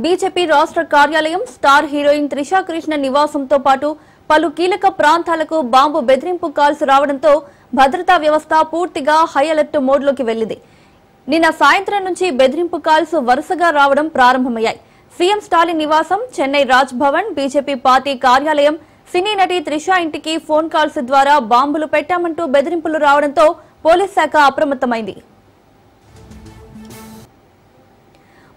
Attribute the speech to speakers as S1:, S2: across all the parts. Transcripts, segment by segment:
S1: BJP రాష్ట్ర కార్యాలయం, star heroine Trisha Krishna నివాసంతో పాటు పలు కీలక ప్రాంతాలకు బాంబు బెదిరింపు కాల్స్ రావడంతో భద్రతా వ్యవస్థ పూర్తిగా హై అలర్ట్ మోడ్లోకి వెళ్లింది. నిన్న సాయంత్రం నుంచి బెదిరింపు కాల్స్ వరుసగా రావడం ప్రారంభమయ్యాయి. సీఎం స్టాలిన్ నివాసం, చెన్నై రాజ్ భవన్, బీజేపీ పార్టీ కార్యాలయం, సినీ నటి త్రిషా ఇంటికి ఫోన్ కాల్స్ ద్వారా బాంబులు పెట్టామంటూ బెదిరింపులు రావడంతో పోలీస్ శాఖ అప్రమత్తమైంది.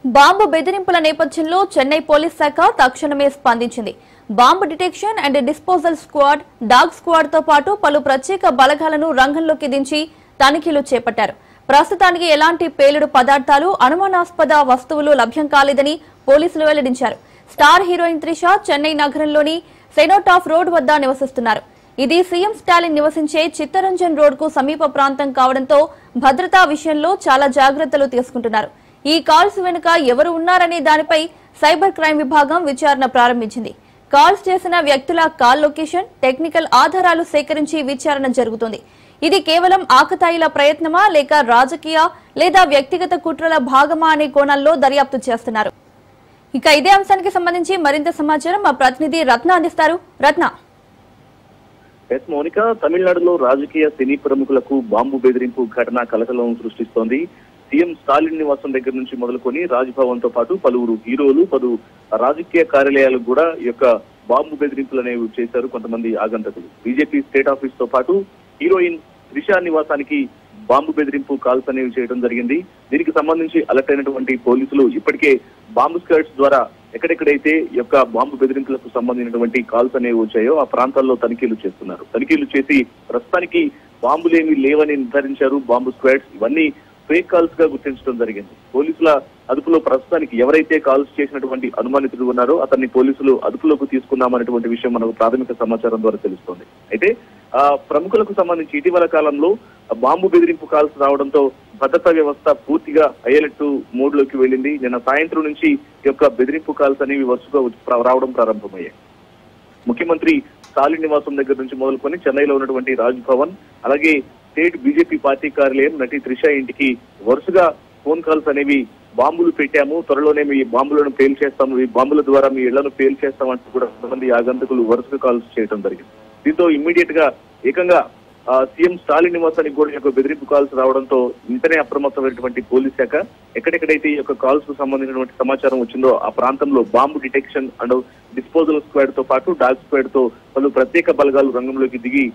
S1: బాంబు బెదిరింపుల నేపథ్యంలో చెన్నై పోలీస్ శాఖ తక్షణమే స్పందించింది. Bomb detection and disposal squad, dog squad తో పాటు పలు ప్రత్యేక బలగాలను రంగంలోకి దించి తనిఖీలు చేపట్టారు. ప్రస్తుతానికి ఎలాంటి పేలుడు పదార్థాలు, అనుమానాస్పద వస్తువులు లభ్యం కాలేదని పోలీసులు వెల్లడించారు. స్టార్ హీరోయిన్ త్రిష చెన్నై నగరంలోని సెనోటాఫ్ రోడ్ వద్ద నివసిస్తున్నారు. ఇది సీఎం స్టాలిన్ నివసించే చిత్తరంజన్ రోడ్ కు సమీప ప్రాంతం కావడంతో భద్రతా విషయంలో చాలా జాగ్రత్తలు తీసుకుంటున్నారు. ఈ కాల్స్ వెనుక ఎవరు ఉన్నారనే దానిపై సైబర్ క్రైమ్ విభాగం విచారణ ప్రారంభించింది. కాల్స్ చేసిన వ్యక్తుల కాల్ లొకేషన్, టెక్నికల్ ఆధారాలు సేకరించి విచారణ జరుగుతుంది. ఇది కేవలం ఆకతాయిల ప్రయత్నమా లేక రాజకీయ లేదా వ్యక్తిగత కుట్రల భాగమా అనే కోణంలో దర్యాప్తు చేస్తున్నారు. ఇక ఇదే అంశానికి సంబంధించి మరింత సమాచారం మా ప్రతినిధి రత్న అందిస్తారు. రత్న.
S2: మౌనిక, తమిళనాడులో రాజకీయ సినీ ప్రముఖులకు బాంబు బెదిరింపు ఘటన కలకలం సృష్టిస్తోంది. సీఎం స్టాలిన్ నివాసం దగ్గర నుంచి మొదలుకొని రాజ్భవన్ తో పాటు పలువురు హీరోలు, పలు రాజకీయ కార్యాలయాలకు కూడా ఈ యొక్క బాంబు బెదిరింపులు అనేవి చేశారు కొంతమంది ఆగంతకులు. బీజేపీ స్టేట్ ఆఫీస్ తో పాటు హీరోయిన్ త్రిషా నివాసానికి బాంబు బెదిరింపు కాల్స్ అనేవి చేయడం జరిగింది. దీనికి సంబంధించి అలర్ట్ అయినటువంటి పోలీసులు ఇప్పటికే బాంబు స్క్వాడ్స్ ద్వారా ఎక్కడెక్కడైతే ఈ యొక్క బాంబు బెదిరింపులకు సంబంధించినటువంటి కాల్స్ అనేవి వచ్చాయో ఆ ప్రాంతాల్లో తనిఖీలు చేస్తున్నారు. తనిఖీలు చేసి ప్రస్తుతానికి బాంబులేమి లేవని నిర్ధారించారు బాంబు స్క్వాడ్స్. ఇవన్నీ ఫేక్ కాల్స్ గా గుర్తించడం జరిగింది. పోలీసుల అదుపులో ప్రస్తుతానికి ఎవరైతే కాల్స్ చేసినటువంటి అనుమానితుడు ఉన్నారో అతన్ని పోలీసులు అదుపులోకి తీసుకున్నామనేటువంటి విషయం మనకు ప్రాథమిక సమాచారం ద్వారా తెలుస్తోంది. అయితే ప్రముఖులకు సంబంధించి ఇటీవల కాలంలో బాంబు బెదిరింపు కాల్స్ రావడంతో భద్రతా వ్యవస్థ పూర్తిగా హైఅలర్ట్ మోడ్ లోకి వెళ్ళింది. నిన్న సాయంత్రం నుంచి ఈ యొక్క బెదిరింపు కాల్స్ అనేవి వరుసగా రావడం ప్రారంభమయ్యాయి. ముఖ్యమంత్రి స్టాలిన్ నివాసం దగ్గర నుంచి మొదలుకొని చెన్నైలో ఉన్నటువంటి రాజ్ భవన్, అలాగే స్టేట్ బీజేపీ పార్టీ కార్యాలయం, నటి త్రిషా ఇంటికి వరుసగా ఫోన్ కాల్స్ అనేవి బాంబులు పెట్టాము, త్వరలోనే మీ బాంబులను పేల్ చేస్తాము, ఈ బాంబుల ద్వారా మీ ఇళ్లను పేల్ చేస్తామంటూ కూడా కొంతమంది ఆగంతకులు వరుసగా కాల్స్ చేయడం జరిగింది. దీంతో ఇమ్మీడియట్ గా ఏకంగా సీఎం స్టాలిన్ నివాసానికి కూడా ఈ యొక్క బెదిరింపు కాల్స్ రావడంతో ఇంతనే అప్రమత్తమైనటువంటి పోలీస్ శాఖ ఎక్కడెక్కడైతే ఈ యొక్క కాల్స్ కు సంబంధించినటువంటి సమాచారం వచ్చిందో ఆ ప్రాంతంలో bomb detection and disposal squad తో పాటు డాగ్ స్క్వాడ్ తో పలు ప్రత్యేక బలగాలు రంగంలోకి దిగి